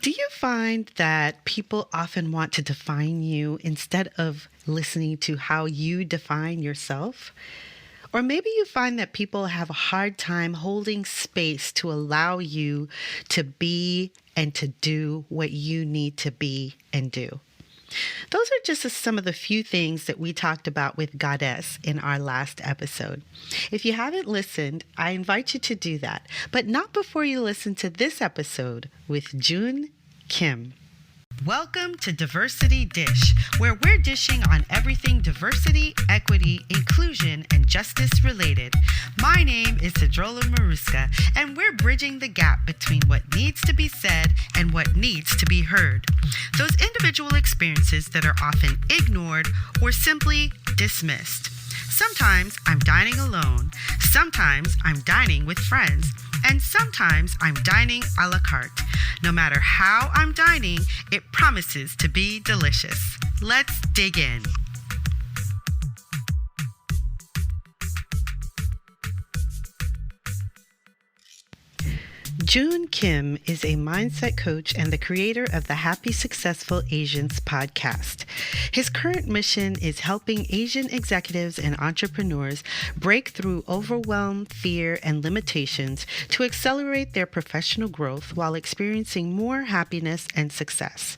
Do you find that people often want to define you instead of listening to how you define yourself? Or maybe you find that people have a hard time holding space to allow you to be and to do what you need to be and do. Those are just some of the few things that we talked about with Goddess in our last episode. If you haven't listened, I invite you to do that, but not before you listen to this episode with Joon Kim. Welcome to Diversity Dish, where we're dishing on everything diversity, equity, inclusion, and justice related. My name is Sedruola Maruska, and we're bridging the gap between what needs to be said and what needs to be heard. Those individual experiences that are often ignored or simply dismissed. Sometimes I'm dining alone, sometimes I'm dining with friends, and sometimes I'm dining a la carte. No matter how I'm dining, it promises to be delicious. Let's dig in. Joon Kim is a mindset coach and the creator of the Happy Successful Asians podcast. His current mission is helping Asian executives and entrepreneurs break through overwhelm, fear, and limitations to accelerate their professional growth while experiencing more happiness and success.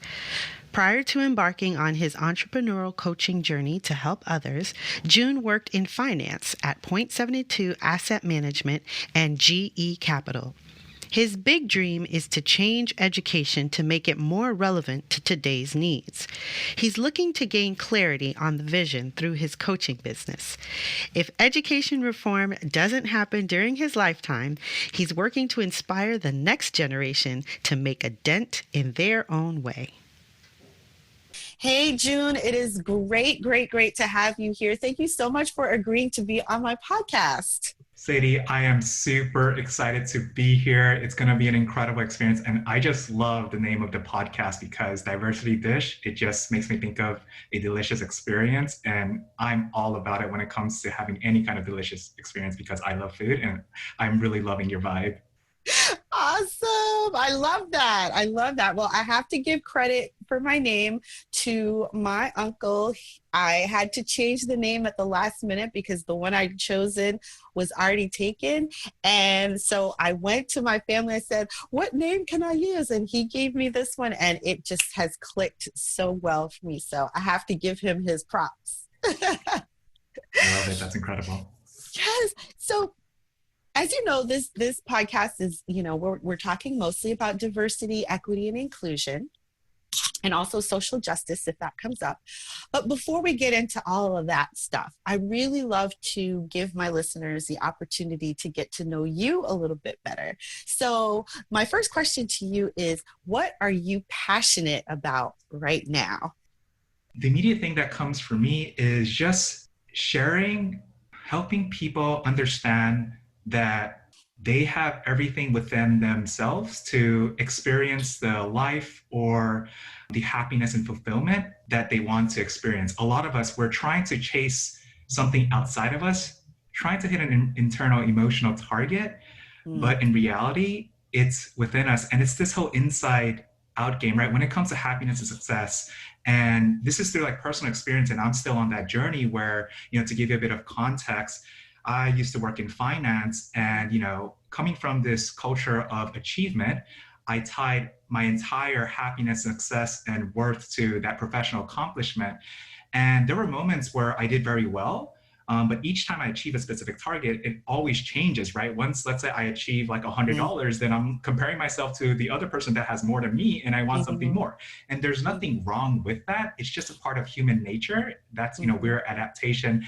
Prior to embarking on his entrepreneurial coaching journey to help others, Joon worked in finance at Point72 Asset Management and GE Capital. His big dream is to change education to make it more relevant to today's needs. He's looking to gain clarity on the vision through his coaching business. If education reform doesn't happen during his lifetime, he's working to inspire the next generation to make a dent in their own way. Hey, Joon, it is great to have you here. Thank you so much for agreeing to be on my podcast. Sadie, I am super excited to be here. It's going to be an incredible experience. And I just love the name of the podcast because Diversity Dish, it just makes me think of a delicious experience. And I'm all about it when it comes to having any kind of delicious experience because I love food and I'm really loving your vibe. Awesome. I love that. Well, I have to give credit for my name to my uncle. I had to change the name at the last minute because the one I'd chosen was already taken. And so I went to my family. I said, what name can I use? And he gave me this one and it just has clicked so well for me. So I have to give him his props. I love it. That's incredible. Yes. So as you know, this podcast is, we're talking mostly about diversity, equity, and inclusion, and also social justice, if that comes up. But before we get into all of that stuff, I really love to give my listeners the opportunity to get to know you a little bit better. So my first question to you is, what are you passionate about right now? The immediate thing that comes for me is just sharing, helping people understand that they have everything within themselves to experience the life or the happiness and fulfillment that they want to experience. A lot of us, we're trying to chase something outside of us, trying to hit an internal emotional target, but in reality, it's within us. And it's this whole inside out game, right? When it comes to happiness and success, and this is through like personal experience, and I'm still on that journey where, to give you a bit of context, I used to work in finance and, coming from this culture of achievement, I tied my entire happiness, success, and worth to that professional accomplishment. And there were moments where I did very well, but each time I achieve a specific target, it always changes, right? Once, let's say I achieve like $100, then I'm comparing myself to the other person that has more than me and I want something more. And there's nothing wrong with that. It's just a part of human nature. That's, we're adaptation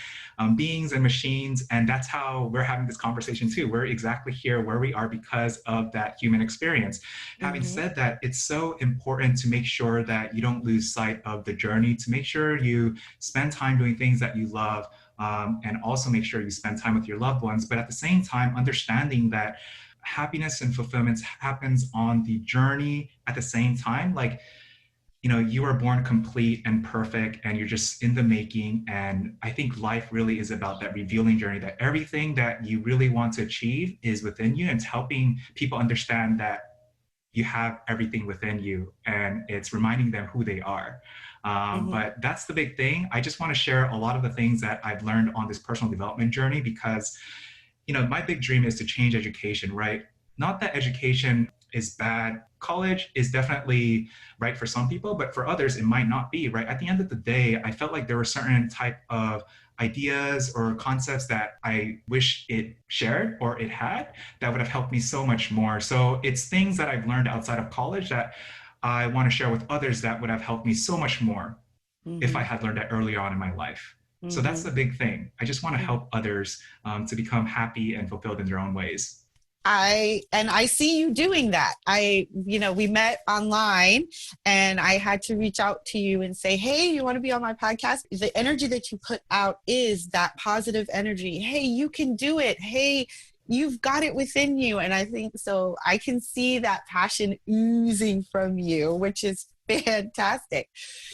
beings and machines. And that's how we're having this conversation too. We're exactly here where we are because of that human experience. Having said that, it's so important to make sure that you don't lose sight of the journey, to make sure you spend time doing things that you love, and also make sure you spend time with your loved ones. But at the same time, understanding that happiness and fulfillment happens on the journey at the same time. Like, you are born complete and perfect and you're just in the making. And I think life really is about that revealing journey, that everything that you really want to achieve is within you, and it's helping people understand that you have everything within you, and it's reminding them who they are. Mm-hmm. But that's the big thing. I just want to share a lot of the things that I've learned on this personal development journey because, my big dream is to change education, right? Not that education is bad. College is definitely right for some people, but for others, it might not be, right? At the end of the day, I felt like there were certain type of ideas or concepts that I wish it shared or it had that would have helped me so much more. So it's things that I've learned outside of college that I want to share with others that would have helped me so much more if I Mm-hmm. had learned that early on in my life. So that's Mm-hmm. the big thing. I just want to Mm-hmm. help others to become happy and fulfilled in their own ways. I see you doing that. We met online and I had to reach out to you and say, "Hey, you want to be on my podcast?" The energy that you put out is that positive energy. Hey, you can do it. Hey, you've got it within you. And I think so I can see that passion oozing from you, which is fantastic.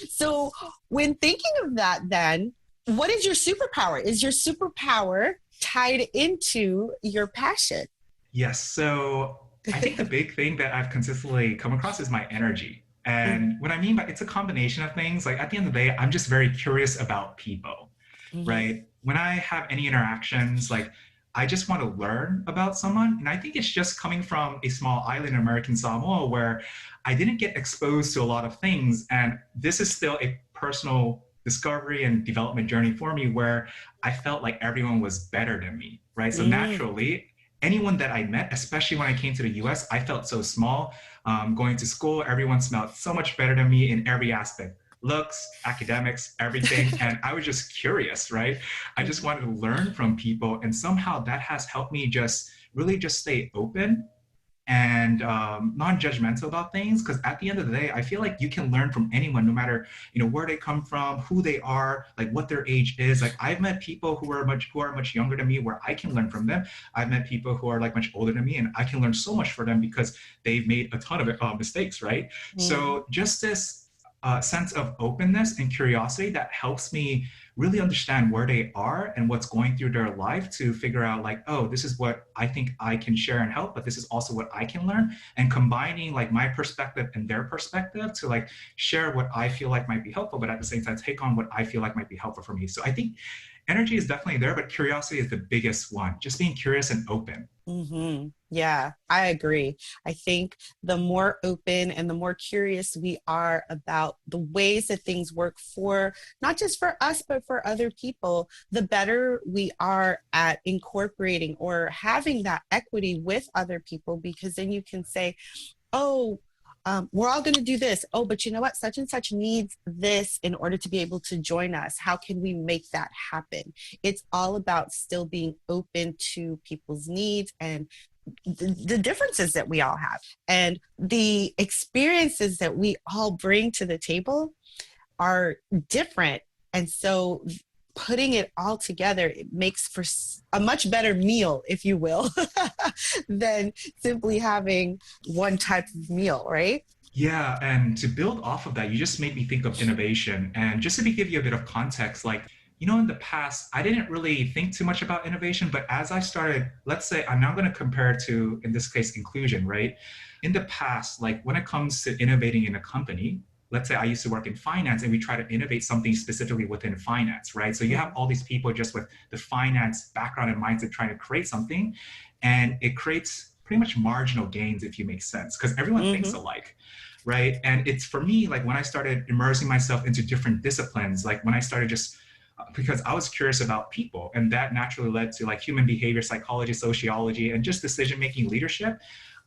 So, when thinking of that then, what is your superpower? Is your superpower tied into your passion? Yes. So I think the big thing that I've consistently come across is my energy. And what I mean by it's a combination of things. Like at the end of the day, I'm just very curious about people, Mm-hmm. right? When I have any interactions, like I just want to learn about someone. And I think it's just coming from a small island in American Samoa where I didn't get exposed to a lot of things. And this is still a personal discovery and development journey for me where I felt like everyone was better than me, right? So Mm-hmm. naturally, anyone that I met, especially when I came to the US, I felt so small. Going to school, everyone smelled so much better than me in every aspect looks, academics, everything. And I was just curious, right? I just wanted to learn from people. And somehow that has helped me just really just stay open and non-judgmental about things because at the end of the day I feel like you can learn from anyone no matter where they come from, who they are, like what their age is. Like I've met people who are much younger than me where I can learn from them. I've met people who are like much older than me and I can learn so much from them because they've made a ton of mistakes, right? Mm-hmm. So just this sense of openness and curiosity that helps me really understand where they are and what's going through their life to figure out like, oh, this is what I think I can share and help, but this is also what I can learn, and combining like my perspective and their perspective to like share what I feel like might be helpful, but at the same time take on what I feel like might be helpful for me. So I think energy is definitely there, but curiosity is the biggest one. Just being curious and open. Mm-hmm. Yeah, I agree. I think the more open and the more curious we are about the ways that things work for not just for us, but for other people, the better we are at incorporating or having that equity with other people, because then you can say, oh, we're all going to do this. Oh, but you know what? Such and such needs this in order to be able to join us. How can we make that happen? It's all about still being open to people's needs and the differences that we all have. And the experiences that we all bring to the table are different. And so putting it all together, it makes for a much better meal, if you will, than simply having one type of meal, right? Yeah, and to build off of that, you just made me think of innovation. And just to give you a bit of context, like, in the past, I didn't really think too much about innovation, but as I started, let's say, I'm now going to compare to, in this case, inclusion, right? In the past, like when it comes to innovating in a company, let's say I used to work in finance and we try to innovate something specifically within finance, right? So you have all these people just with the finance background and mindset trying to create something, and it creates pretty much marginal gains, if you make sense, because everyone thinks Mm-hmm. alike, right? And it's for me, like when I started immersing myself into different disciplines, like when I started just because I was curious about people, and that naturally led to like human behavior psychology, sociology, and just decision making leadership.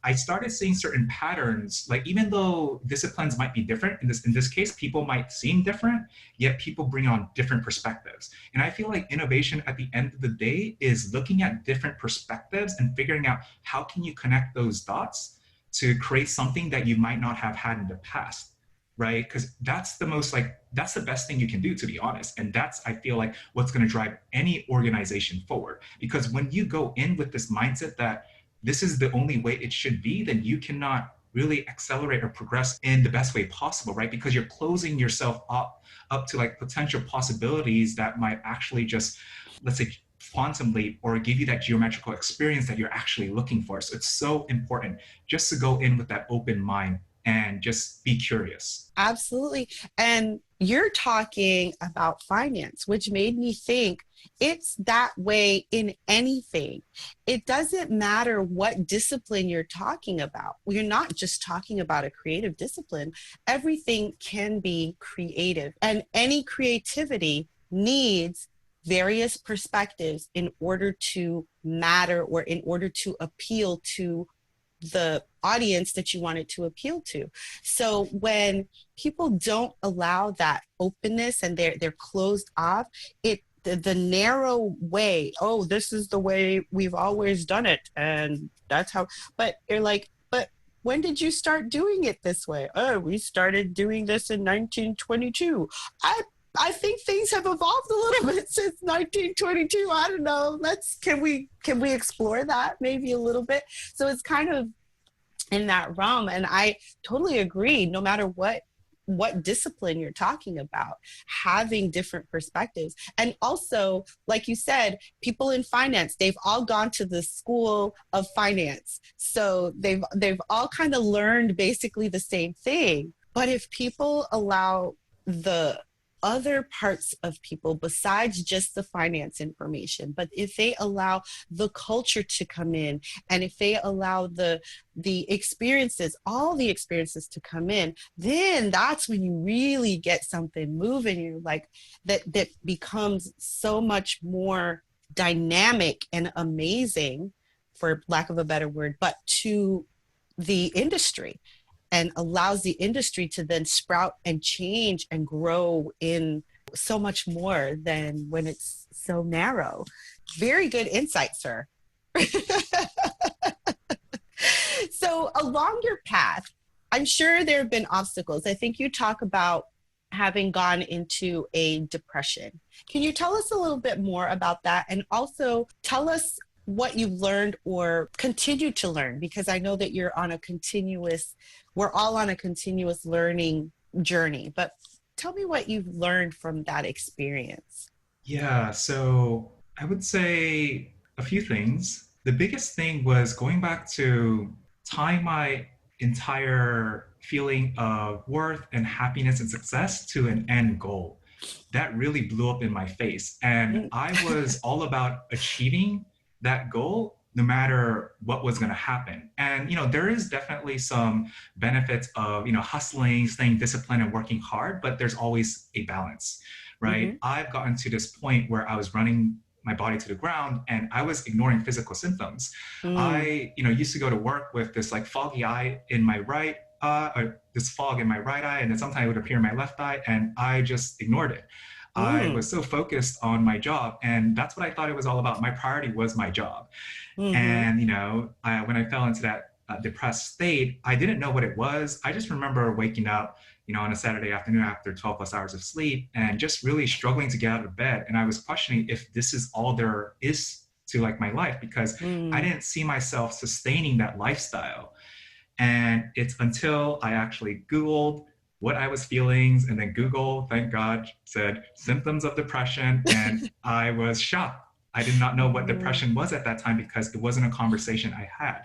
I started seeing certain patterns, like even though disciplines might be different, in this case, people might seem different, yet people bring on different perspectives. And I feel like innovation at the end of the day is looking at different perspectives and figuring out how can you connect those dots to create something that you might not have had in the past, right? Because that's the best thing you can do, to be honest. And that's, I feel like, what's going to drive any organization forward. Because when you go in with this mindset that this is the only way it should be, then you cannot really accelerate or progress in the best way possible, right? Because you're closing yourself up to like potential possibilities that might actually just, let's say, quantum leap or give you that geometrical experience that you're actually looking for. So it's so important just to go in with that open mind and just be curious. Absolutely. And you're talking about finance, which made me think it's that way in anything. It doesn't matter what discipline you're talking about. You're not just talking about a creative discipline. Everything can be creative, and any creativity needs various perspectives in order to matter or in order to appeal to the audience that you want it to appeal to. So when people don't allow that openness and they're closed off, the narrow way, oh, this is the way we've always done it, and that's how. But you're like, but when did you start doing it this way? Oh, we started doing this in 1922. I think things have evolved a little bit since 1922. I don't know. Can we explore that maybe a little bit? So it's kind of in that realm, and I totally agree. No matter what discipline you're talking about, having different perspectives. And also, like you said, people in finance, they've all gone to the school of finance, so they've all kind of learned basically the same thing. But if people allow the other parts of people besides just the finance information, but if they allow the culture to come in, and if they allow the experiences, all the experiences to come in, then that's when you really get something moving. You're like, that becomes so much more dynamic and amazing, for lack of a better word, but to the industry, and allows the industry to then sprout and change and grow in so much more than when it's so narrow. Very good insight, sir. So along your path, I'm sure there have been obstacles. I think you talk about having gone into a depression. Can you tell us a little bit more about that? And also tell us what you've learned or continue to learn, because I know that we're all on a continuous learning journey, but tell me what you've learned from that experience. Yeah, so I would say a few things. The biggest thing was going back to tying my entire feeling of worth and happiness and success to an end goal. That really blew up in my face. And I was all about achieving that goal no matter what was going to happen. And there is definitely some benefits of hustling, staying disciplined, and working hard, but there's always a balance, right? Mm-hmm. I've gotten to this point where I was running my body to the ground and I was ignoring physical symptoms. I used to go to work with this like foggy eye in my right or this fog in my right eye, and then sometimes it would appear in my left eye, and I just ignored it. I was so focused on my job, and that's what I thought it was all about. My priority was my job. Mm-hmm. And, when I fell into that depressed state, I didn't know what it was. I just remember waking up, on a Saturday afternoon after 12 plus hours of sleep and just really struggling to get out of bed. And I was questioning if this is all there is to like my life, because I didn't see myself sustaining that lifestyle. And it's until I actually Googled what I was feeling, and then Google, thank God, said symptoms of depression, and I was shocked. I did not know what depression was at that time because it wasn't a conversation I had.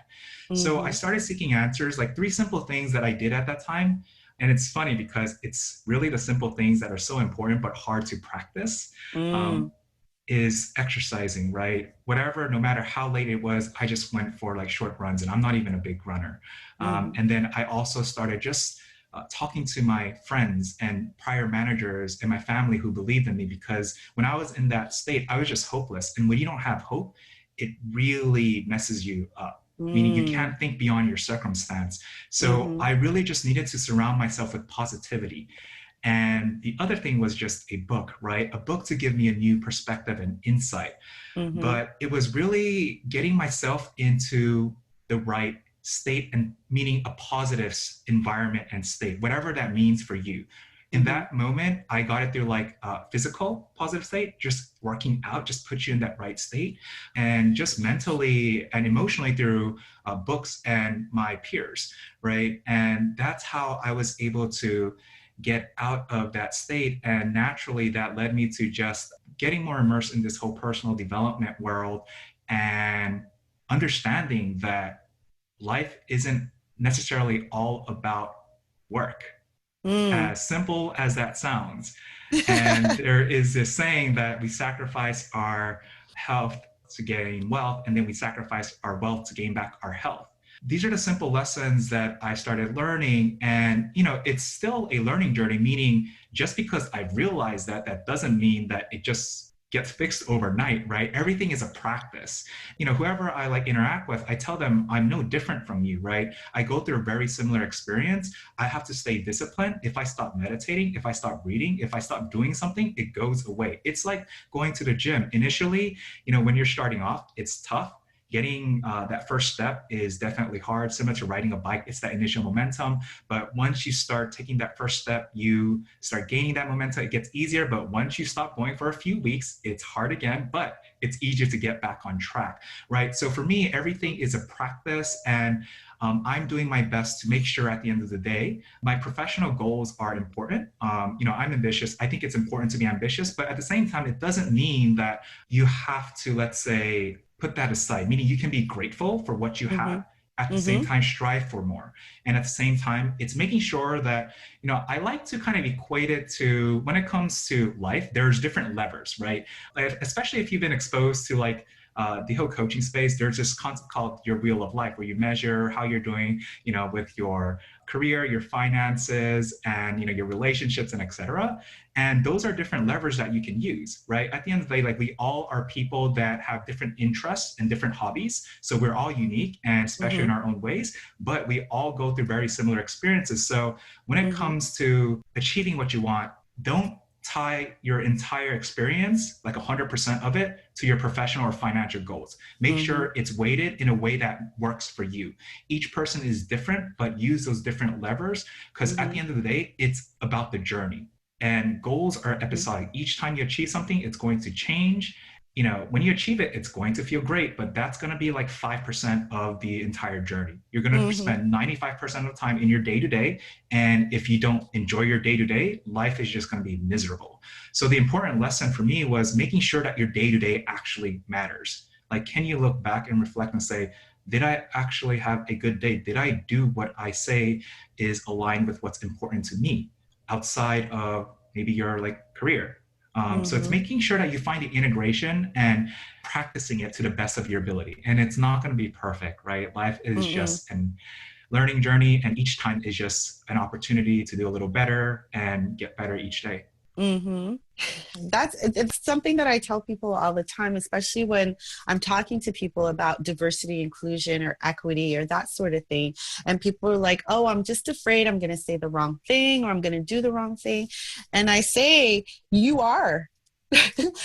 So I started seeking answers, like 3 simple things that I did at that time. And it's funny because it's really the simple things that are so important but hard to practice. Is exercising, right? Whatever, no matter how late it was, I just went for like short runs, and I'm not even a big runner. And then I also started just talking to my friends and prior managers and my family who believed in me, because when I was in that state, I was just hopeless. And when you don't have hope, it really messes you up. Meaning you can't think beyond your circumstance. So I really just needed to surround myself with positivity. And the other thing was just a book, right? A book to give me a new perspective and insight. But it was really getting myself into the right state, and meaning a positive environment and state, whatever that means for you. In that moment, I got it through like a physical positive state, just working out, just put you in that right state, and just mentally and emotionally through books and my peers, right? And that's how I was able to get out of that state. And naturally, that led me to just getting more immersed in this whole personal development world and understanding that life isn't necessarily all about work, Mm. as simple as that sounds. And there is this saying that we sacrifice our health to gain wealth, and then we sacrifice our wealth to gain back our health. These are the simple lessons that I started learning. And, it's still a learning journey, meaning just because I realized that, that doesn't mean that it just gets fixed overnight, right? Everything is a practice. Whoever I interact with, I tell them I'm no different from you, right? I go through a very similar experience. I have to stay disciplined. If I stop meditating, if I stop reading, if I stop doing something, it goes away. It's like going to the gym. Initially, when you're starting off, it's tough. Getting that first step is definitely hard, similar to riding a bike. It's that initial momentum. But once you start taking that first step, you start gaining that momentum. It gets easier. But once you stop going for a few weeks, it's hard again, but it's easier to get back on track, right? So for me, everything is a practice. And I'm doing my best to make sure at the end of the day, my professional goals are important. I'm ambitious. I think it's important to be ambitious, but at the same time, it doesn't mean that you have to, let's say, put that aside, meaning you can be grateful for what you Mm-hmm. have, at the same Mm-hmm. time strive for more. And at the same time, it's making sure that, I like to kind of equate it to, when it comes to life, there's different levers, right? Especially if you've been exposed to the whole coaching space, there's this concept called your wheel of life, where you measure how you're doing, with your career, your finances, and your relationships, and etc. And those are different levers that you can use, right? At the end of the day, we all are people that have different interests and different hobbies. So we're all unique, and especially Mm-hmm. in our own ways, but we all go through very similar experiences. So when it Mm-hmm. comes to achieving what you want, don't tie your entire experience, 100% of it, to your professional or financial goals. Make Mm-hmm. sure it's weighted in a way that works for you. Each person is different, but use those different levers, because at Mm-hmm. the end of the day, it's about the journey. And goals are Mm-hmm. episodic. Each time you achieve something, it's going to change. When you achieve it, it's going to feel great, but that's going to be 5% of the entire journey. You're going to Mm-hmm. spend 95% of the time in your day to day. And if you don't enjoy your day to day, life is just going to be miserable. So the important lesson for me was making sure that your day to day actually matters. Can you look back and reflect and say, did I actually have a good day? Did I do what I say is aligned with what's important to me outside of maybe your career? So it's Mm-hmm. making sure that you find the integration and practicing it to the best of your ability. And it's not going to be perfect, right? Life is Mm-hmm. just an learning journey, and each time is just an opportunity to do a little better and get better each day. Mm-hmm. It's something that I tell people all the time, especially when I'm talking to people about diversity, inclusion, or equity, or that sort of thing. And people are like, "Oh, I'm just afraid I'm going to say the wrong thing, or I'm going to do the wrong thing." And I say, "You are."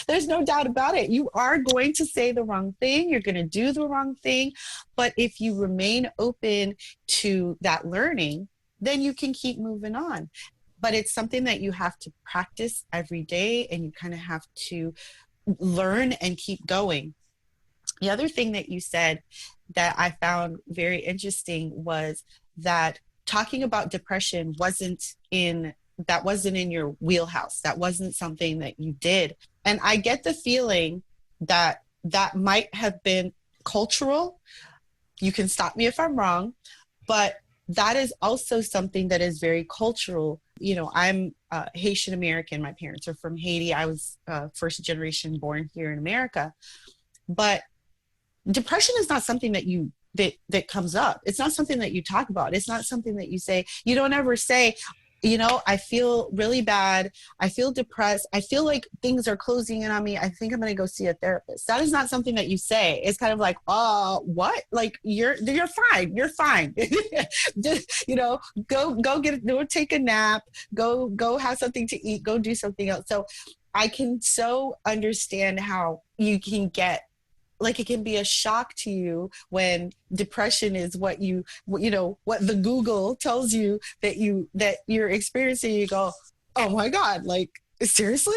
There's no doubt about it. You are going to say the wrong thing. You're going to do the wrong thing. But if you remain open to that learning, then you can keep moving on. But it's something that you have to practice every day, and you kind of have to learn and keep going. The other thing that you said that I found very interesting was that talking about depression wasn't in your wheelhouse. That wasn't something that you did. And I get the feeling that that might have been cultural. You can stop me if I'm wrong, but that is also something that is very cultural. I'm Haitian American. My parents are from Haiti. I was first generation born here in America. But depression is not something that comes up. It's not something that you talk about. It's not something that you say. You don't ever say, I feel really bad. I feel depressed. I feel like things are closing in on me. I think I'm going to go see a therapist. That is not something that you say. It's kind of like, what? You're fine. You're fine. Just, go take a nap, go have something to eat, go do something else. So I can so understand how you can get, it can be a shock to you when depression is what what the Google tells you that you're experiencing. You go, oh my God, seriously?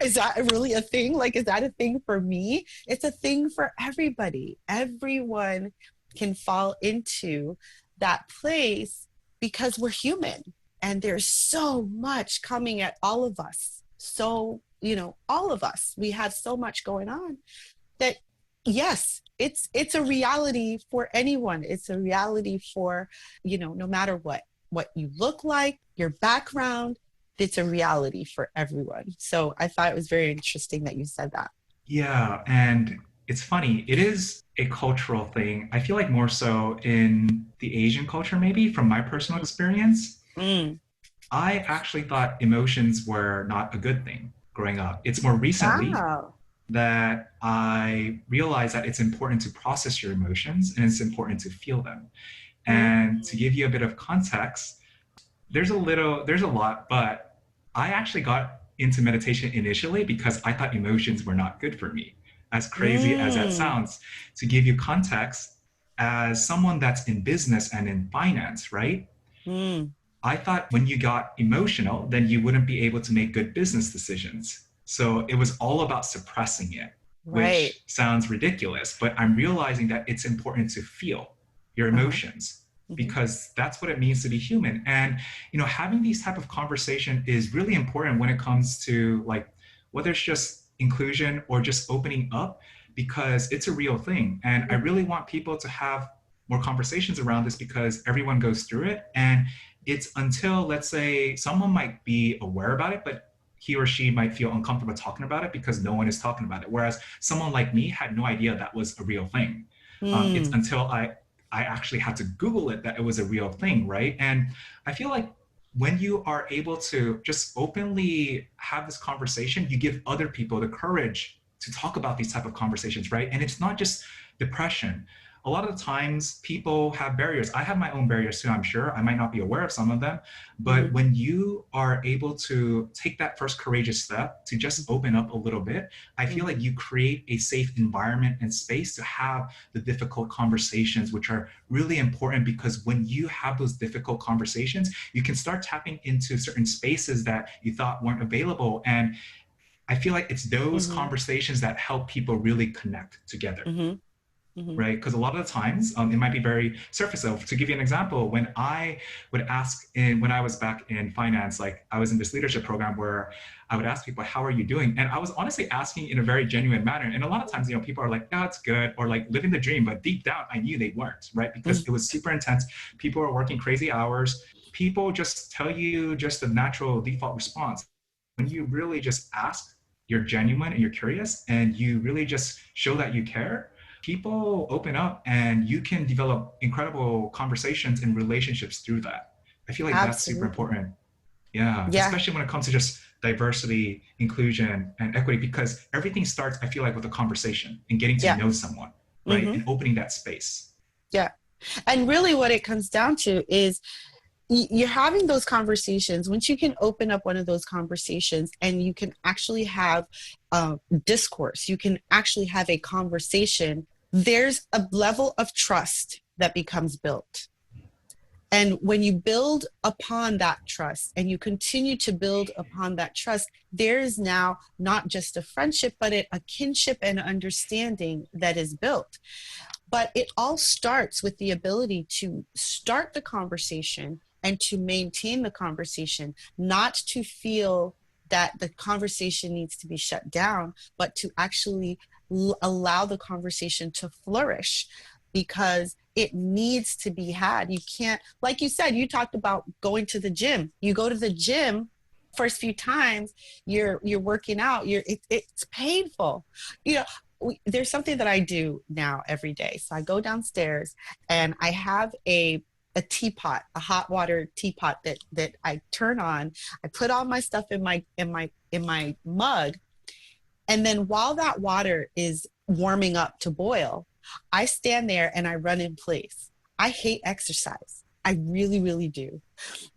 Is that really a thing? Is that a thing for me? It's a thing for everybody. Everyone can fall into that place because we're human. And there's so much coming at all of us. So, all of us, we have so much going on that, yes, it's a reality for anyone. It's a reality for, no matter what you look like, your background, it's a reality for everyone. So I thought it was very interesting that you said that. Yeah, and it's funny. It is a cultural thing. I feel like more so in the Asian culture, maybe from my personal experience. Mm. I actually thought emotions were not a good thing growing up. It's more recently Wow. that I realized that it's important to process your emotions and it's important to feel them. And to Mm. give you a bit of context, there's a lot, but I actually got into meditation initially because I thought emotions were not good for me. As crazy as that Mm. sounds, to give you context, as someone that's in business and in finance, right? Mm. I thought when you got emotional, then you wouldn't be able to make good business decisions. So it was all about suppressing it, Right. which sounds ridiculous, but I'm realizing that it's important to feel your Uh-huh. emotions Hmm. because that's what it means to be human. And having these type of conversation is really important when it comes to like whether it's just inclusion or just opening up because it's a real thing. And I really want people to have more conversations around this because everyone goes through it. And it's until, let's say, someone might be aware about it, but he or she might feel uncomfortable talking about it because no one is talking about it. Whereas someone like me had no idea that was a real thing. It's Mm. until I actually had to Google it that it was a real thing, right? And I feel like when you are able to just openly have this conversation, you give other people the courage to talk about these type of conversations, right? And it's not just depression. A lot of the times people have barriers. I have my own barriers too, I'm sure. I might not be aware of some of them. But Hmm. when you are able to take that first courageous step to just open up a little bit, I feel like Hmm. you create a safe environment and space to have the difficult conversations, which are really important because when you have those difficult conversations, you can start tapping into certain spaces that you thought weren't available. And I feel like it's those Hmm. conversations that help people really connect together, Hmm. Hmm. right? Because a lot of the times it might be very surface level. To give you an example, when I would ask when I was back in finance, like I was in this leadership program where I would ask people, how are you doing? And I was honestly asking in a very genuine manner. And a lot of times, people are like, yeah, it's good, or like living the dream. But deep down, I knew they weren't, right? Because it was super intense. People are working crazy hours. People just tell you just the natural default response. When you really just ask, you're genuine and you're curious, and you really just show that you care, people open up and you can develop incredible conversations and relationships through that. I feel like that's super Absolutely. important. Yeah, Yeah. especially when it comes to just diversity, inclusion, and equity, because everything starts, I feel like, with a conversation and getting to Yeah. know someone, right? Hmm. And opening that space. Yeah. And really what it comes down to is you're having those conversations. Once you can open up one of those conversations and you can actually have discourse, you can actually have a conversation, there's a level of trust that becomes built. And when you build upon that trust and you continue to build upon that trust, there is now not just a friendship, but a kinship and understanding that is built. But it all starts with the ability to start the conversation and to maintain the conversation, not to feel that the conversation needs to be shut down, but to actually allow the conversation to flourish because it needs to be had. You can't, like you said, you talked about going to the gym. You go to the gym first few times you're working out, it's painful. You know, there's something that I do now every day. So I go downstairs and I have a teapot, a hot water teapot that I turn on. I put all my stuff in my mug, and then while that water is warming up to boil, I stand there and I run in place. I hate exercise. I really, really do.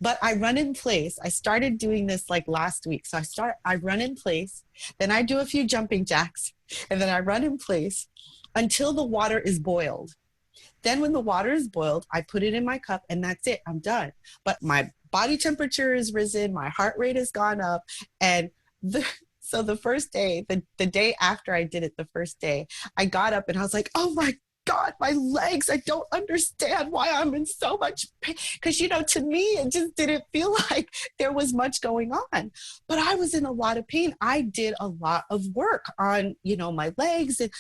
But I run in place. I started doing this like last week. So I run in place, then I do a few jumping jacks, and then I run in place until the water is boiled. Then when the water is boiled, I put it in my cup and that's it. I'm done. But my body temperature is risen, my heart rate has gone up, and so the first day, the day after I did it the first day, I got up and I was like, oh my God, my legs, I don't understand why I'm in so much pain. Because, to me, it just didn't feel like there was much going on. But I was in a lot of pain. I did a lot of work on, my legs. And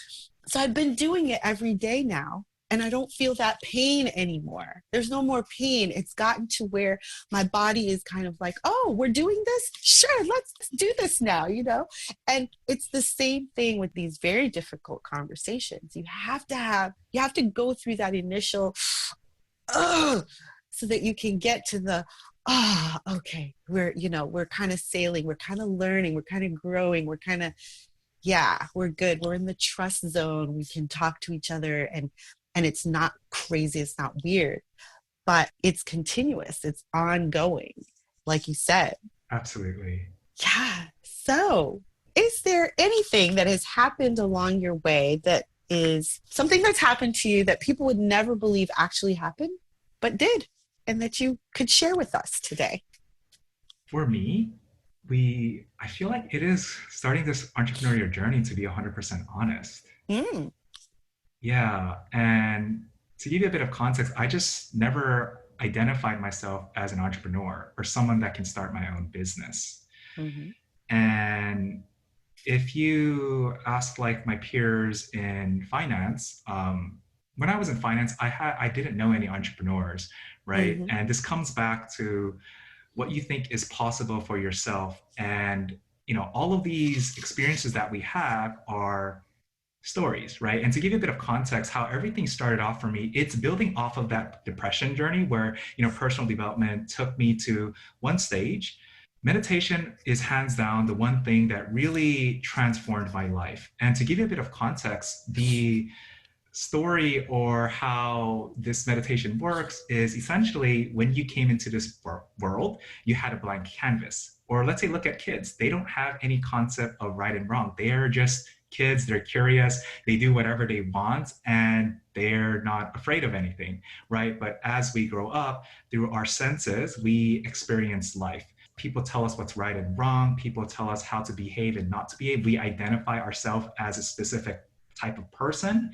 so I've been doing it every day now. And I don't feel that pain anymore. There's no more pain. It's gotten to where my body is kind of like, oh, we're doing this? Sure, let's do this now, And it's the same thing with these very difficult conversations. You have to go through that initial, so that you can get to the, okay, we're kind of sailing, we're kind of learning, we're kind of growing, we're kind of, yeah, we're good. We're in the trust zone. We can talk to each other and it's not crazy. It's not weird, but it's continuous. It's ongoing, like you said. Absolutely. Yeah. So is there anything that has happened along your way that is something that's happened to you that people would never believe actually happened, but did, and that you could share with us today? For me, I feel like it is starting this entrepreneurial journey, to be 100% honest. Mm. Yeah. And to give you a bit of context, I just never identified myself as an entrepreneur or someone that can start my own business. Mm-hmm. And if you ask like my peers in finance, when I was in finance, I didn't know any entrepreneurs, right? Mm-hmm. And this comes back to what you think is possible for yourself. And all of these experiences that we have are stories, right? And to give you a bit of context, how everything started off for me, it's building off of that depression journey where, personal development took me to one stage. Meditation is hands down the one thing that really transformed my life. And to give you a bit of context, the story or how this meditation works is essentially when you came into this world, you had a blank canvas. Or let's say, look at kids. They don't have any concept of right and wrong. They are just kids, they're curious, they do whatever they want, and they're not afraid of anything, right? But as we grow up, through our senses, we experience life. People tell us what's right and wrong. People tell us how to behave and not to behave. We identify ourselves as a specific type of person.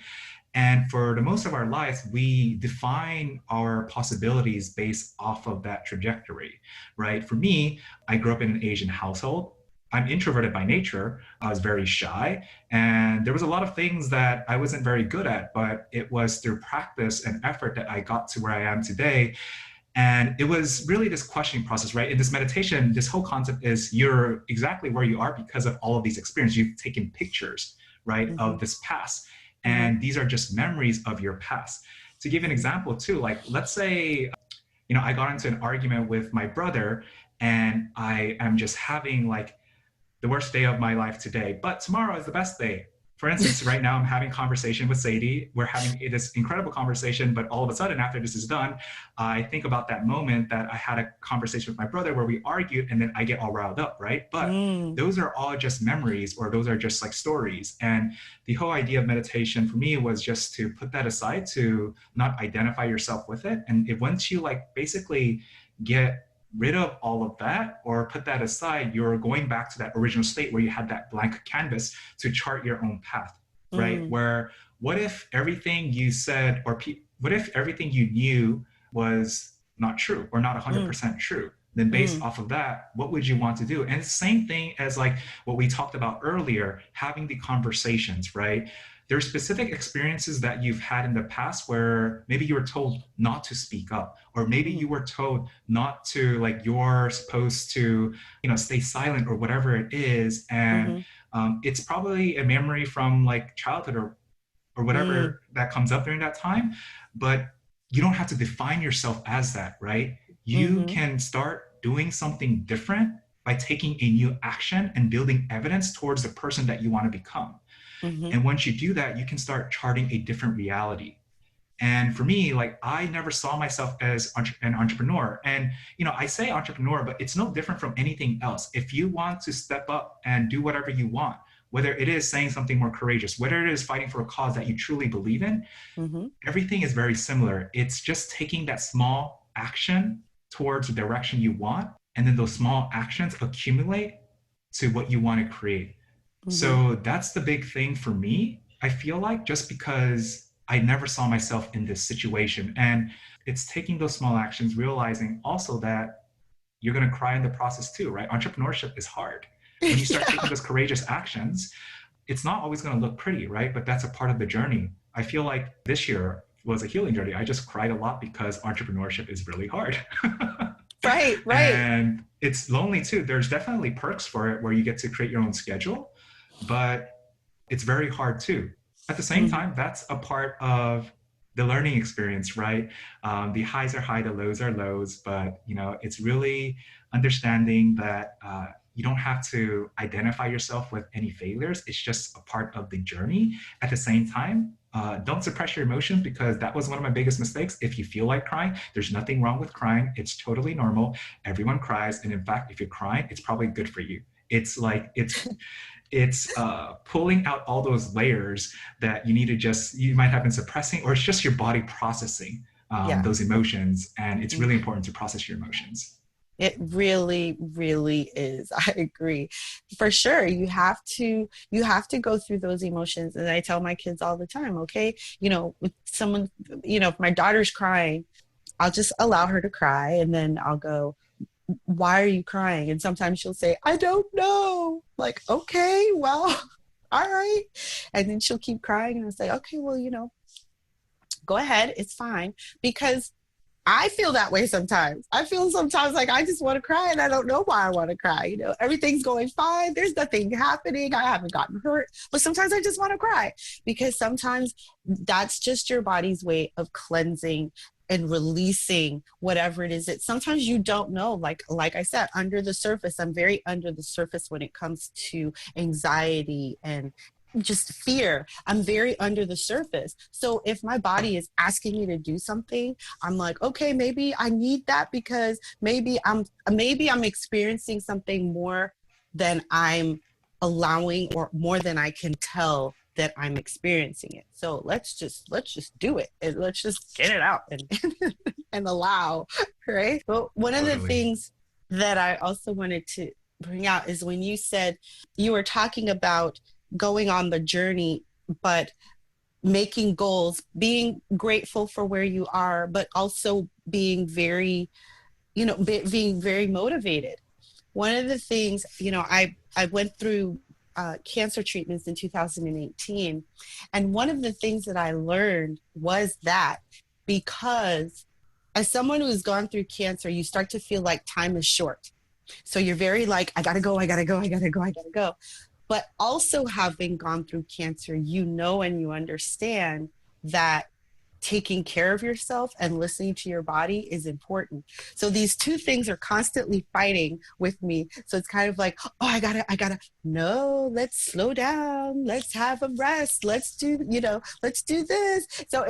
And for the most of our lives, we define our possibilities based off of that trajectory, right? For me, I grew up in an Asian household. I'm introverted by nature. I was very shy, and there was a lot of things that I wasn't very good at, but it was through practice and effort that I got to where I am today. And it was really this questioning process, right? In this meditation, this whole concept is you're exactly where you are because of all of these experiences. You've taken pictures, right, Mm-hmm. of this past. And these are just memories of your past. To give an example too, like let's say, I got into an argument with my brother and I am just having like the worst day of my life today, but tomorrow is the best day. For instance, right now I'm having a conversation with Sadie. We're having this incredible conversation, but all of a sudden after this is done, I think about that moment that I had a conversation with my brother where we argued and then I get all riled up, right? But those are all just memories, or those are just like stories. And the whole idea of meditation for me was just to put that aside, to not identify yourself with it. And once you like basically get rid of all of that or put that aside, you're going back to that original state where you had that blank canvas to chart your own path, right? Where what if everything you said or what if everything you knew was not true or not 100% true? Then based off of that, what would you want to do? And it's the same thing as like what we talked about earlier, having the conversations, right? There's specific experiences that you've had in the past where maybe you were told not to speak up, or maybe you were told not to, like you're supposed to, stay silent or whatever it is. And it's probably a memory from like childhood or whatever that comes up during that time. But you don't have to define yourself as that, right? You can start doing something different by taking a new action and building evidence towards the person that you want to become. And once you do that, you can start charting a different reality. And for me, like I never saw myself as an entrepreneur. And, I say entrepreneur, but it's no different from anything else. If you want to step up and do whatever you want, whether it is saying something more courageous, whether it is fighting for a cause that you truly believe in, everything is very similar. It's just taking that small action towards the direction you want. And then those small actions accumulate to what you want to create. So that's the big thing for me, I feel like, just because I never saw myself in this situation. And it's taking those small actions, realizing also that you're going to cry in the process too, right? Entrepreneurship is hard. When you start taking Yeah. those courageous actions, it's not always going to look pretty, right? But that's a part of the journey. I feel like this year was a healing journey. I just cried a lot because entrepreneurship is really hard. Right, right. And it's lonely too. There's definitely perks for it where you get to create your own schedule, but it's very hard too. At the same Mhm. time, that's a part of the learning experience, right? The highs are high, the lows are lows, but it's really understanding that you don't have to identify yourself with any failures. It's just a part of the journey. At the same time, don't suppress your emotions, because that was one of my biggest mistakes. If you feel like crying, there's nothing wrong with crying. It's totally normal. Everyone cries, and in fact, if you're crying, it's probably good for you. It's like it's pulling out all those layers that you might have been suppressing, or it's just your body processing Yeah. those emotions. And it's really Mhm. important to process your emotions. It really, really is. I agree. For sure. You have to go through those emotions. And I tell my kids all the time, okay, with someone, if my daughter's crying, I'll just allow her to cry and then I'll go, why are you crying? And sometimes she'll say, I don't know. Like, okay, well, all right. And then she'll keep crying and I'll say, okay, well, go ahead. It's fine. Because I feel that way sometimes. I feel sometimes like I just want to cry and I don't know why I want to cry. Everything's going fine. There's nothing happening. I haven't gotten hurt. But sometimes I just want to cry because sometimes that's just your body's way of cleansing and releasing whatever it is that sometimes you don't know. Like I said, under the surface, I'm very under the surface when it comes to anxiety and just fear. I'm very under the surface. So if my body is asking me to do something, I'm like, okay, maybe I need that because maybe I'm experiencing something more than I'm allowing or more than I can tell that I'm experiencing it. So let's just do it and let's just get it out and and allow, right? But one of the Totally. things that I also wanted to bring out is when you said you were talking about going on the journey, but making goals, being grateful for where you are, but also being very, being very motivated. One of the things, I went through cancer treatments in 2018. And one of the things that I learned was that because as someone who's gone through cancer, you start to feel like time is short. So you're very like, I gotta go, I gotta go, I gotta go, I gotta go. But also having gone through cancer, and you understand that taking care of yourself and listening to your body is important. So these two things are constantly fighting with me. So it's kind of like, oh, I gotta, no, let's slow down. Let's have a rest. Let's do this. So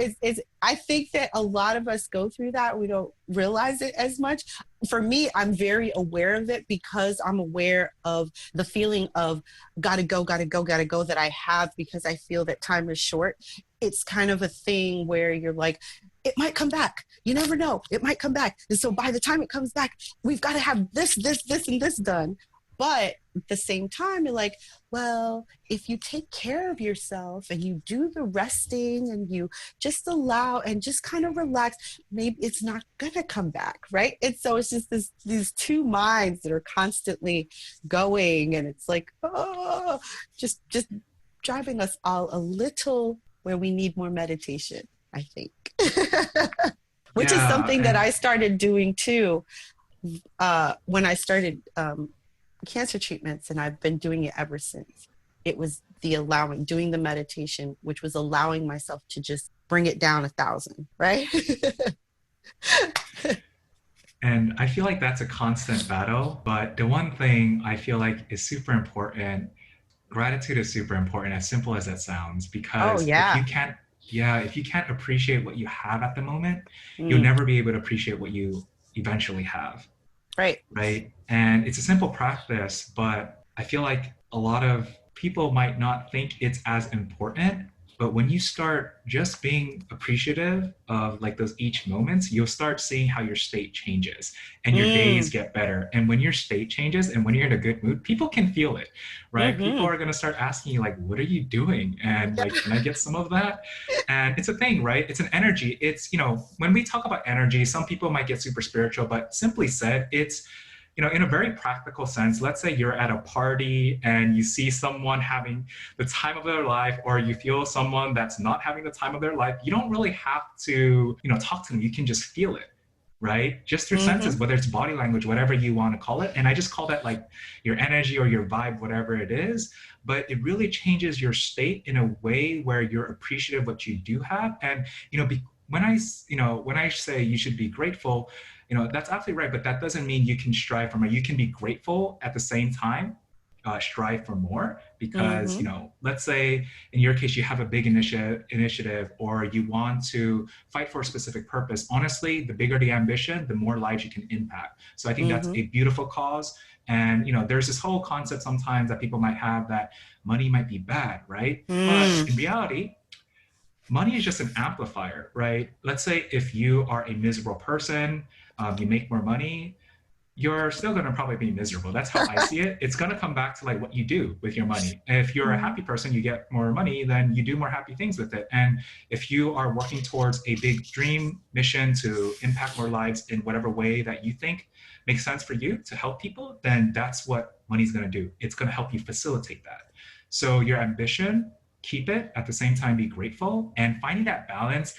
I think that a lot of us go through that. We don't realize it as much. For me, I'm very aware of it because I'm aware of the feeling of gotta go, gotta go, gotta go that I have because I feel that time is short. It's kind of a thing where you're like, it might come back. You never know. It might come back. And so by the time it comes back, we've got to have this, and this done. But at the same time, you're like, well, if you take care of yourself and you do the resting and you just allow and just kind of relax, maybe it's not going to come back. Right. And so it's just these two minds that are constantly going. And it's like, oh, just driving us all a little where we need more meditation, I think. Which is Yeah. something that And I started doing too when I started cancer treatments, and I've been doing it ever since. It was doing the meditation, which was allowing myself to just bring it down 1,000, right? And I feel like that's a constant battle. But the one thing I feel like is super important, gratitude is super important, as simple as that sounds, Oh, because yeah. if you can't appreciate what you have at the moment, you'll Mm, never be able to appreciate what you eventually have, right. right? And it's a simple practice, but I feel like a lot of people might not think it's as important. But when you start just being appreciative of like those each moments, you'll start seeing how your state changes and your days Mm. get better. And when your state changes and when you're in a good mood, people can feel it, right? People Mm-hmm. are going to start asking you like, what are you doing? And like, can I get some of that? And it's a thing, right? It's an energy. It's, when we talk about energy, some people might get super spiritual, but simply said, it's, in a very practical sense, let's say you're at a party and you see someone having the time of their life, or you feel someone that's not having the time of their life, you don't really have to, talk to them. You can just feel it, right? Just through Mm-hmm. senses, whether it's body language, whatever you want to call it. And I just call that like your energy or your vibe, whatever it is. But it really changes your state in a way where you're appreciative of what you do have. And, when I say you should be grateful, that's absolutely right, but that doesn't mean you can strive for more. You can be grateful at the same time, strive for more, because Mm-hmm. let's say in your case you have a big initiative, or you want to fight for a specific purpose. Honestly, the bigger the ambition, the more lives you can impact. So I think that's Mm-hmm. a beautiful cause. And there's this whole concept sometimes that people might have that money might be bad, right? But Mm. in reality, money is just an amplifier, right? Let's say if you are a miserable person, you make more money, you're still going to probably be miserable. That's how I see it. It's going to come back to like what you do with your money. If you're a Mm-hmm. happy person, you get more money, then you do more happy things with it. And if you are working towards a big dream mission to impact more lives in whatever way that you think makes sense for you to help people, then that's what money's going to do. It's going to help you facilitate that. So your ambition, keep it, at the same time be grateful, and finding that balance.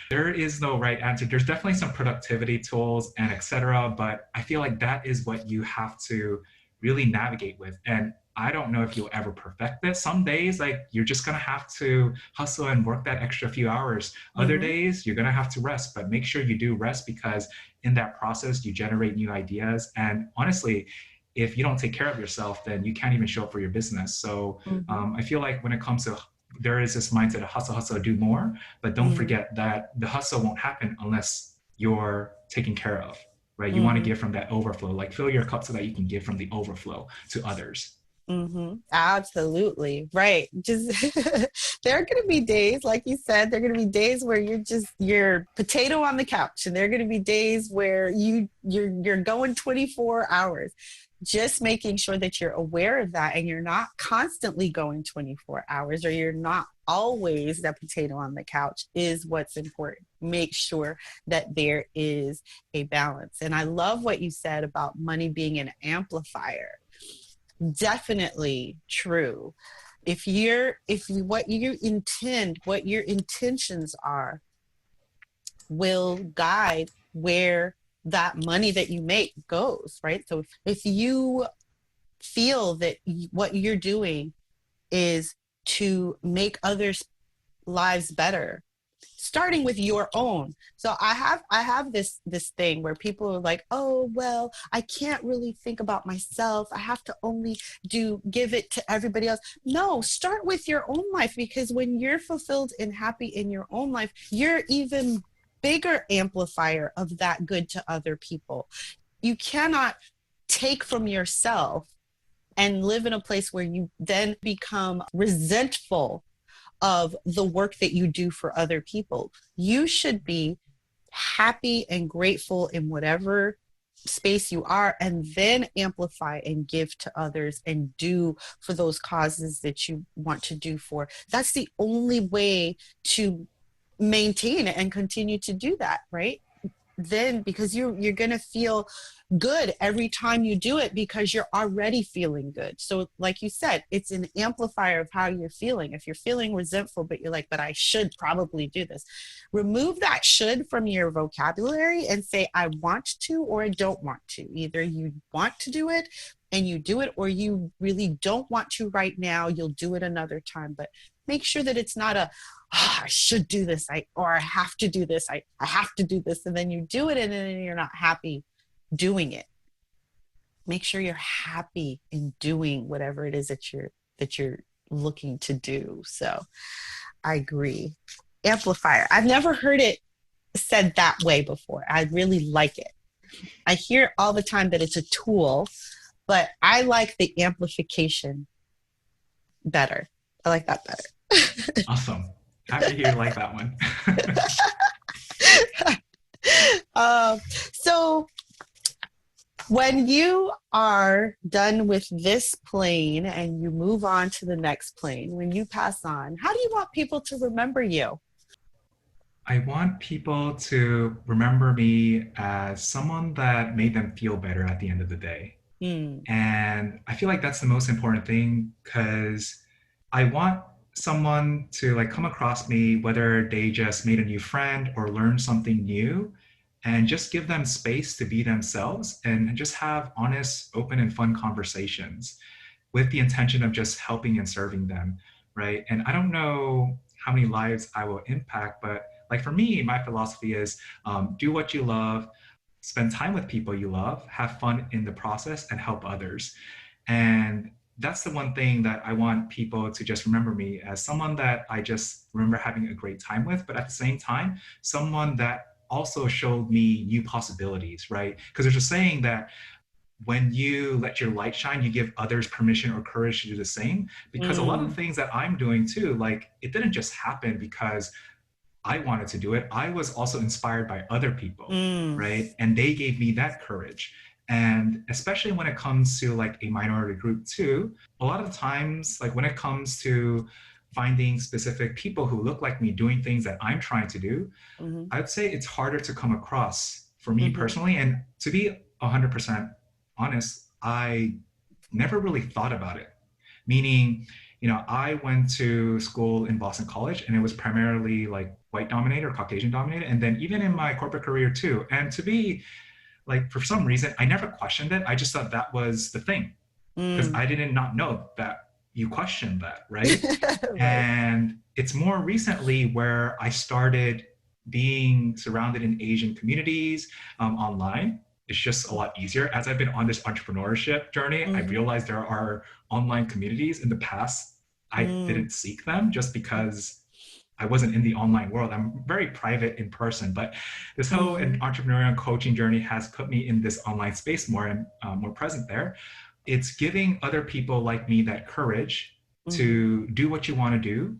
There is no right answer. There's definitely some productivity tools and etc. But I feel like that is what you have to really navigate with. And I don't know if you'll ever perfect this. Some days, like, you're just gonna have to hustle and work that extra few hours. Other Mm-hmm. days, you're gonna have to rest, but make sure you do rest, because in that process, you generate new ideas. And honestly, if you don't take care of yourself, then you can't even show up for your business. So Mm-hmm. I feel like when it comes to, there is this mindset of hustle, hustle, do more, but don't Mm-hmm. forget that the hustle won't happen unless you're taken care of, right? You want to Mm-hmm. give from that overflow, like fill your cup so that you can give from the overflow to others. Mm-hmm. Absolutely. Right. Just there are going to be days, like you said, there are going to be days where you're potato on the couch, and there are going to be days where you're going 24 hours. Just making sure that you're aware of that, and you're not constantly going 24 hours, or you're not always that potato on the couch, is what's important. Make sure that there is a balance. And I love what you said about money being an amplifier. Definitely true. What you intend, what your intentions are, will guide where that money that you make goes, right? So if you feel that what you're doing is to make others' lives better, starting with your own. So I have this thing where people are like, oh well, I can't really think about myself, I have to only give it to everybody else. No, start with your own life, because when you're fulfilled and happy in your own life, you're even bigger amplifier of that good to other people. You cannot take from yourself and live in a place where you then become resentful of the work that you do for other people. You should be happy and grateful in whatever space you are, and then amplify and give to others and do for those causes that you want to do for. That's the only way to maintain it and continue to do that, right? Then, because you're going to feel good every time you do it, because you're already feeling good. So like you said, it's an amplifier of how you're feeling. If you're feeling resentful, but you're like, but I should probably do this, remove that should from your vocabulary and say, I want to, or I don't want to. Either you want to do it and you do it, or you really don't want to right now, you'll do it another time. But make sure that it's not a, oh, I should do this, or I have to do this, I have to do this, and then you do it and then you're not happy doing it. Make sure you're happy in doing whatever it is that you're looking to do. So I agree. Amplifier. I've never heard it said that way before. I really like it. I hear all the time that it's a tool, but I like the amplification better. I like that better. Awesome. Happy you like that one. Um, so when you are done with this plane and you move on to the next plane, when you pass on, how do you want people to remember you? I want people to remember me as someone that made them feel better at the end of the day. Mm, And I feel like that's the most important thing because I want someone to like come across me, whether they just made a new friend or learned something new, and just give them space to be themselves and just have honest, open, and fun conversations with the intention of just helping and serving them, right? And I don't know how many lives I will impact, but like for me, my philosophy is do what you love, spend time with people you love, have fun in the process, and help others. And that's the one thing that I want people to just remember me as someone that I just remember having a great time with, but at the same time, someone that also showed me new possibilities, right? Because there's a saying that when you let your light shine, you give others permission or courage to do the same. Because a lot of the mm, things that I'm doing too, like it didn't just happen because I wanted to do it. I was also inspired by other people, mm, right? And they gave me that courage. And especially when it comes to like a minority group too, a lot of the times, like when it comes to finding specific people who look like me doing things that I'm trying to do, mhm, I'd say it's harder to come across for me mhm, personally. And to be 100% honest, I never really thought about it. Meaning, I went to school in Boston College and it was primarily like white dominated or Caucasian dominated. And then even in my corporate career too. And to be like, for some reason, I never questioned it. I just thought that was the thing because mm. I didn't not know that you questioned that, right? Right. And it's more recently where I started being surrounded in Asian communities online. It's just a lot easier. As I've been on this entrepreneurship journey, I Mhm, realized there are online communities. In the past, I mm, didn't seek them just because I wasn't in the online world. I'm very private in person, but this whole mhm, entrepreneurial coaching journey has put me in this online space more and more present there. It's giving other people like me that courage mhm, to do what you want to do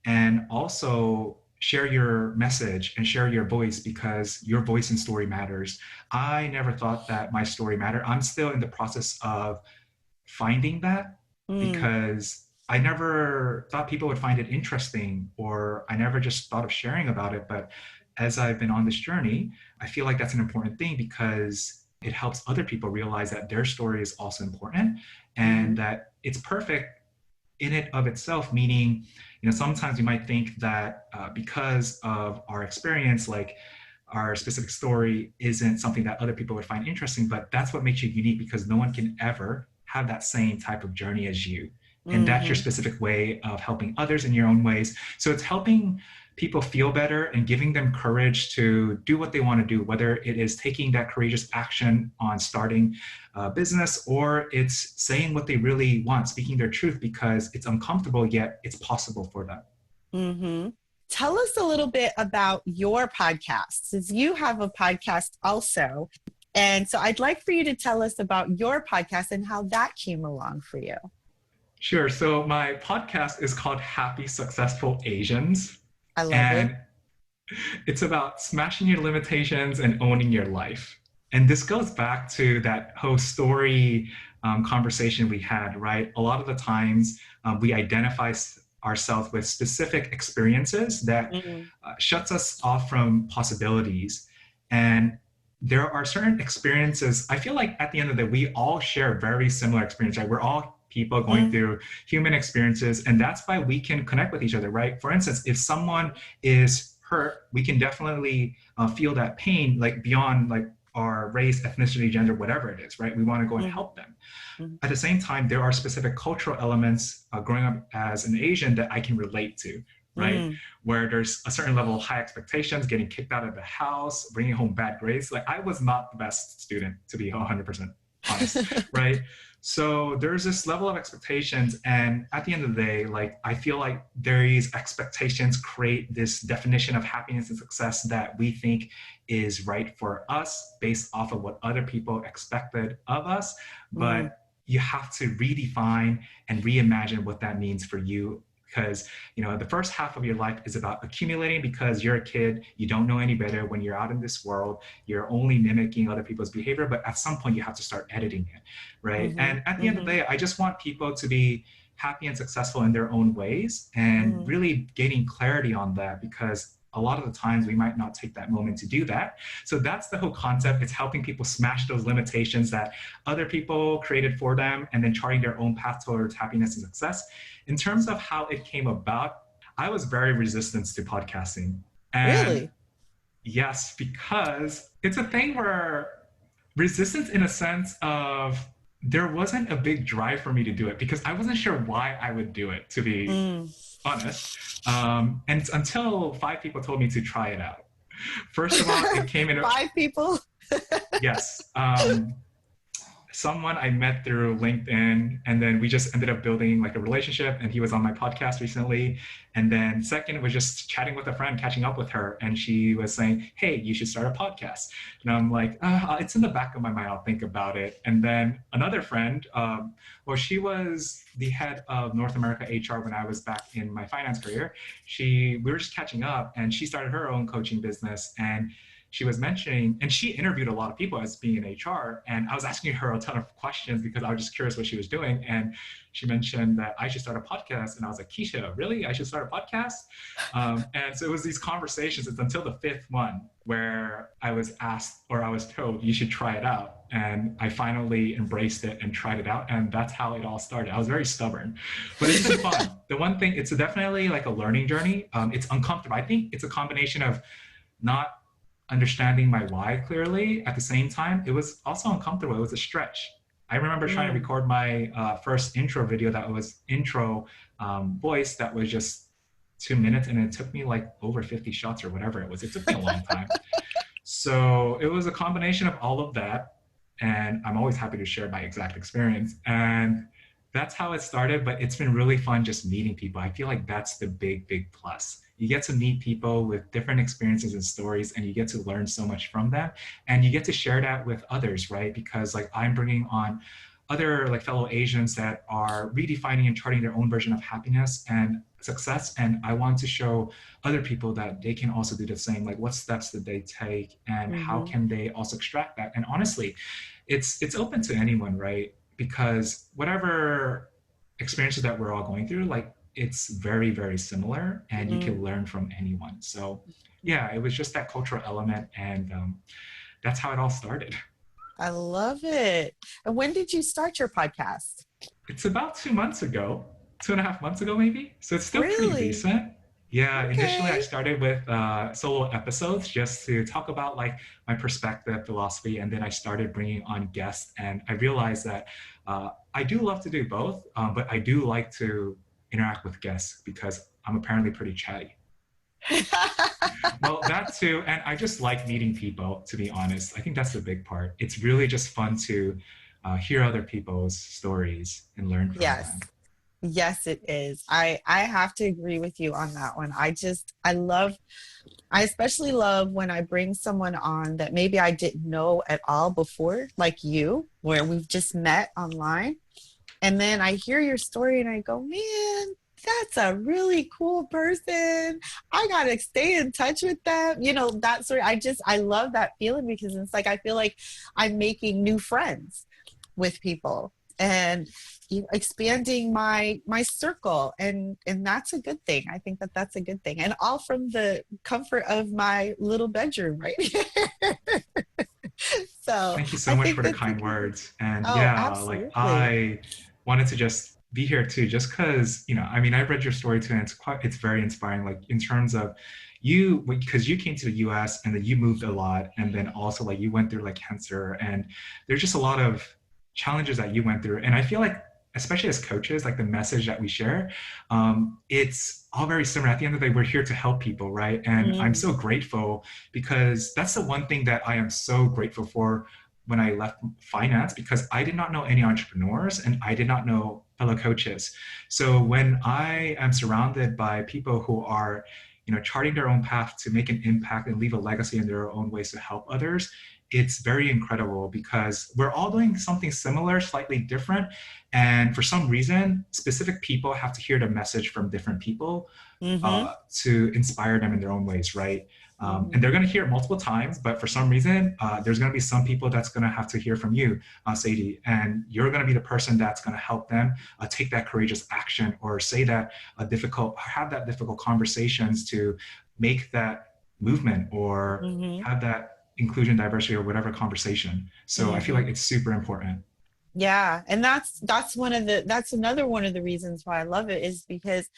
and also share your message and share your voice because your voice and story matters. I never thought that my story mattered. I'm still in the process of finding that mm, because I never thought people would find it interesting or I never just thought of sharing about it. But as I've been on this journey, I feel like that's an important thing because it helps other people realize that their story is also important and mhm, that it's perfect in it of itself, meaning, sometimes we might think that because of our experience, like our specific story isn't something that other people would find interesting, but that's what makes you unique because no one can ever have that same type of journey as you. And that's your mhm, specific way of helping others in your own ways. So it's helping people feel better and giving them courage to do what they want to do, whether it is taking that courageous action on starting a business or it's saying what they really want, speaking their truth because it's uncomfortable, yet it's possible for them. mhm. Tell us a little bit about your podcast, since you have a podcast also. And so I'd like for you to tell us about your podcast and how that came along for you. Sure. So my podcast is called Happy Successful Asians. I love it. And it's about smashing your limitations and owning your life. And this goes back to that whole story conversation we had, right? A lot of the times we identify ourselves with specific experiences that Mm, shuts us off from possibilities. And there are certain experiences, I feel like at the end of the day, we all share very similar experiences, right? We're all people going mm, through human experiences, and that's why we can connect with each other, right? For instance, if someone is hurt, we can definitely feel that pain, like beyond like our race, ethnicity, gender, whatever it is, right? We want to go and mhm, help them. mhm, At the same time, there are specific cultural elements growing up as an Asian that I can relate to, right? mm, Where there's a certain level of high expectations, getting kicked out of the house, bringing home bad grades. Like I was not the best student, to be 100% honest, right? So there's this level of expectations. And at the end of the day, like I feel like these expectations create this definition of happiness and success that we think is right for us based off of what other people expected of us. mm, But you have to redefine and reimagine what that means for you because, the first half of your life is about accumulating because you're a kid, you don't know any better. When you're out in this world, you're only mimicking other people's behavior, but at some point you have to start editing it, right? Mm-hmm. And at the end of the day, I just want people to be happy and successful in their own ways, and really gaining clarity on that, because a lot of the times we might not take that moment to do that. So that's the whole concept. It's helping people smash those limitations that other people created for them, and then charting their own path towards happiness and success. In terms of how it came about, I was very resistant to podcasting. And Really? yes, because it's a thing where resistance in a sense of there wasn't a big drive for me to do it, because I wasn't sure why I would do it, to be honest. And it's until 5 people told me to try it out. First of all, it came in 5 people? Yes. Someone I met through LinkedIn, and then we just ended up building like a relationship, and he was on my podcast recently. And then second was just chatting with a friend, catching up with her, and she was saying, hey, you should start a podcast. And I'm like, it's in the back of my mind, I'll think about it. And then another friend, she was the head of North America HR when I was back in my finance career. We were just catching up, and she started her own coaching business, and she was mentioning, and she interviewed a lot of people as being in HR, and I was asking her a ton of questions because I was just curious what she was doing. And she mentioned that I should start a podcast, and I was like, Keisha, really? I should start a podcast? And so it was these conversations. It's until the 5th one where I was asked, or I was told, you should try it out. And I finally embraced it and tried it out. And that's how it all started. I was very stubborn, but it's been fun. The one thing, it's definitely like a learning journey. It's uncomfortable. I think it's a combination of not understanding my why clearly. At the same time, it was also uncomfortable. It was a stretch. I remember trying to record my first intro video that was intro voice that was just 2 minutes, and it took me like over 50 shots or whatever it was. It took me a long time. So it was a combination of all of that, and I'm always happy to share my exact experience. And that's how it started, but it's been really fun just meeting people. I feel like that's the big plus. You get to meet people with different experiences and stories, and you get to learn so much from them, and you get to share that with others, right? Because like I'm bringing on other like fellow Asians that are redefining and charting their own version of happiness and success, and I want to show other people that they can also do the same. Like, what steps did they take, and how can they also extract that? And honestly, it's open to anyone, right? Because whatever experiences that we're all going through, like it's very similar, and you can learn from anyone. So yeah, it was just that cultural element, and that's how it all started. I love it. And when did you start your podcast? It's about 2 months ago, 2.5 months ago maybe. So it's still pretty recent. Yeah, Okay. Initially I started with solo episodes just to talk about like my perspective, philosophy, and then I started bringing on guests, and I realized that I do love to do both, but I do like to interact with guests because I'm apparently pretty chatty. Well, that too, and I just like meeting people, to be honest. I think that's the big part. It's really just fun to hear other people's stories and learn from them. Yes, it is. I have to agree with you on that one. I especially love when I bring someone on that maybe I didn't know at all before, like you, where we've just met online. And then I hear your story and I go, man, that's a really cool person. I got to stay in touch with them. You know, that sort of, I love that feeling, because it's like, I feel like I'm making new friends with people and expanding my circle. And that's a good thing. I think that that's a good thing. And all from the comfort of my little bedroom right here. So thank you so much for the kind words. And absolutely. like I wanted to just be here too, just because, I mean, I read your story too, and it's very inspiring, like in terms of you, because you came to the US and then you moved a lot, and then also like you went through like cancer, and there's just a lot of challenges that you went through. And I feel like, especially as coaches, like the message that we share, it's all very similar. At the end of the day, we're here to help people, right? And I'm so grateful, because that's the one thing that I am so grateful for when I left finance, because I did not know any entrepreneurs and I did not know fellow coaches. So when I am surrounded by people who are, charting their own path to make an impact and leave a legacy in their own ways to help others, it's very incredible because we're all doing something similar, slightly different. And for some reason, specific people have to hear the message from different people Mm-hmm. to inspire them in their own ways, right? And Mm-hmm. they're going to hear it multiple times, but for some reason, there's going to be some people that's going to have to hear from you, Sadie, and you're going to be the person that's going to help them take that courageous action or say that have that difficult conversations to make that movement or Mm-hmm. have that inclusion, diversity, or whatever conversation. So I feel Mm-hmm. like it's super important. Yeah, and that's another one of the reasons why I love it is because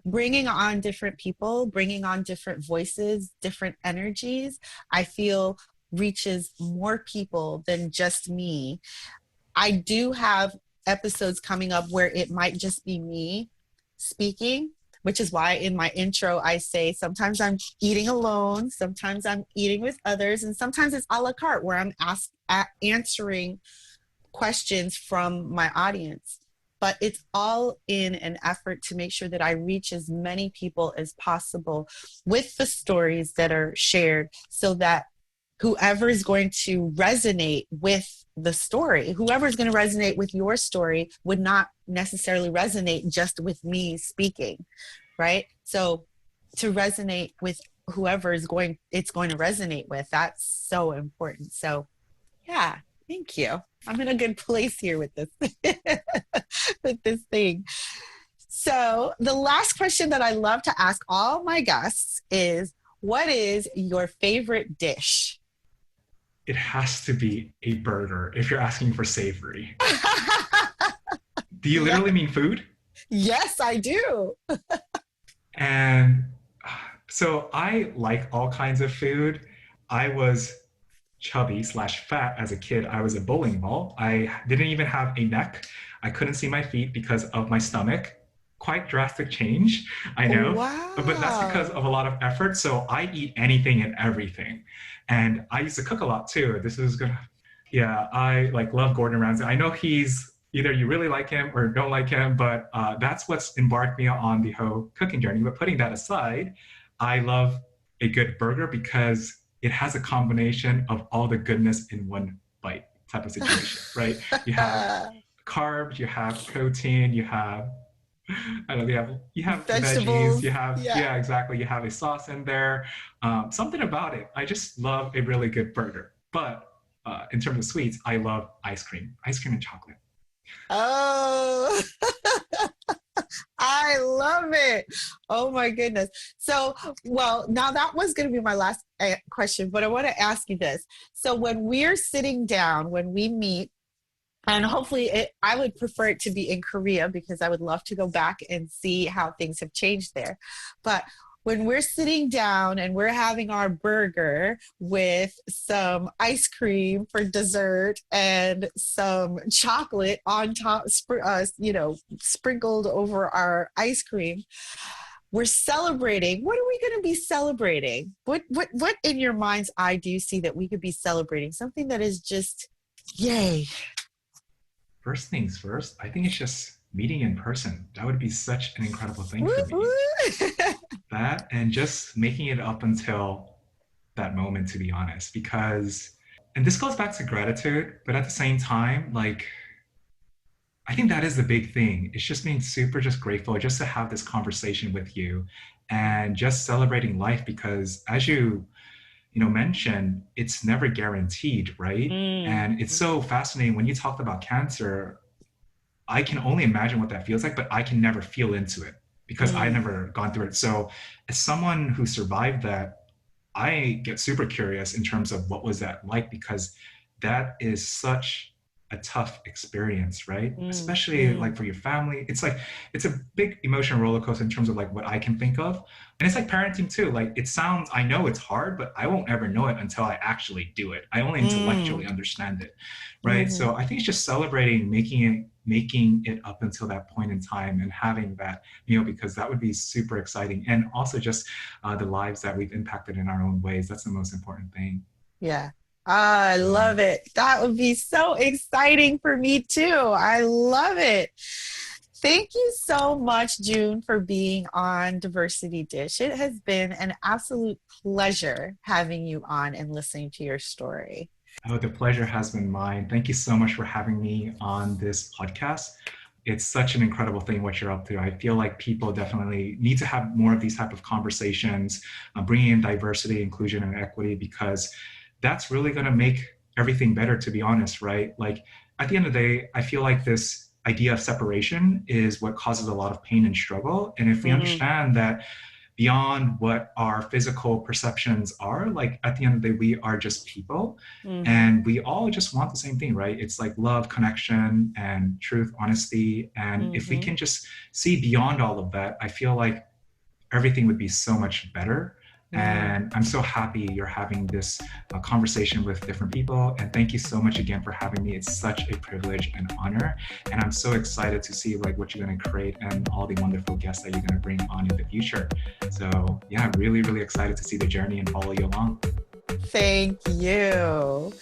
bringing on different people, bringing on different voices, different energies, I feel reaches more people than just me. I do have episodes coming up where it might just be me speaking, which is why in my intro I say sometimes I'm eating alone, sometimes I'm eating with others, and sometimes it's a la carte where I'm answering questions from my audience. But it's all in an effort to make sure that I reach as many people as possible with the stories that are shared so that whoever is going to resonate with the story, whoever is going to resonate with your story would not necessarily resonate just with me speaking, right? So to resonate with whoever it's going to resonate with, that's so important. So yeah, thank you. I'm in a good place here with this with this thing. So the last question that I love to ask all my guests is, what is your favorite dish? It has to be a burger if you're asking for savory. Do you Yeah. literally mean food? Yes, I do. And so I like all kinds of food. I was chubby slash fat as a kid. I was a bowling ball. I didn't even have a neck. I couldn't see my feet because of my stomach. Quite drastic change, I know, but that's because Wow. of a lot of effort. So I eat anything and everything. And I used to cook a lot too. This is good. Yeah, I like love Gordon Ramsay. I know he's either you really like him or don't like him, but that's what's embarked me on the whole cooking journey. But putting that aside, I love a good burger because it has a combination of all the goodness in one bite type of situation, right? You have carbs, you have protein, you have I don't know, you have the veggies, Vegetables. Yeah. yeah, exactly. You have a sauce in there. Something about it. I just love a really good burger. But in terms of sweets, I love ice cream and chocolate. Oh, I love it. Oh my goodness. So, well, now that was going to be my last question, but I want to ask you this. So, when we're sitting down, when we meet, and hopefully I would prefer it to be in Korea because I would love to go back and see how things have changed there. But when we're sitting down and we're having our burger with some ice cream for dessert and some chocolate on top, sprinkled over our ice cream, we're celebrating. What are we going to be celebrating? What in your mind's eye do you see that we could be celebrating? Something that is just yay. First things first, I think it's just meeting in person. That would be such an incredible thing for me. Woo-hoo. That and just making it up until that moment, to be honest, because, and this goes back to gratitude, but at the same time, like, I think that is the big thing. It's just being super just grateful just to have this conversation with you and just celebrating life because as you mentioned, it's never guaranteed, right? Mm, And it's so fascinating when you talked about cancer. I can only imagine what that feels like, but I can never feel into it because I mm, never gone through it. So as someone who survived that, I get super curious in terms of what was that like because that is such a tough experience, right? mm, Especially mm, like for your family. It's like it's a big emotional roller coaster in terms of like what I can think of. And it's like parenting too. Like it sounds, I know it's hard, but I won't ever know it until I actually do it. I only mm, intellectually understand it. Right. mhm. So I think it's just celebrating making it up until that point in time and having that meal because that would be super exciting. And also just the lives that we've impacted in our own ways. That's the most important thing. Yeah. I Yeah. love it. That would be so exciting for me too. I love it. Thank you so much, June, for being on Diversity Dish. It has been an absolute pleasure having you on and listening to your story. Oh, the pleasure has been mine. Thank you so much for having me on this podcast. It's such an incredible thing what you're up to. I feel like people definitely need to have more of these type of conversations, bringing in diversity, inclusion, and equity, because that's really going to make everything better, to be honest, right? Like at the end of the day, I feel like this idea of separation is what causes a lot of pain and struggle. And if we Mm, understand that beyond what our physical perceptions are, like at the end of the day, we are just people mhm, and we all just want the same thing, right? It's like love, connection, and truth, honesty. And if we mhm, can just see beyond all of that, I feel like everything would be so much better. mm. And I'm so happy you're having this conversation with different people. And thank you so much again for having me. It's such a privilege and honor. And I'm so excited to see like what you're going to create and all the wonderful guests that you're going to bring on in the future. So yeah, I'm really, really excited to see the journey and follow you along. Thank you.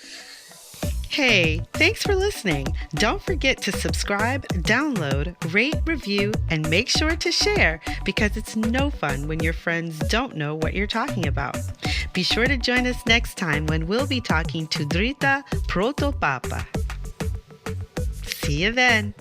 Hey, thanks for listening. Don't forget to subscribe, download, rate, review, and make sure to share because it's no fun when your friends don't know what you're talking about. Be sure to join us next time when we'll be talking to Drita Protopapa. See you then.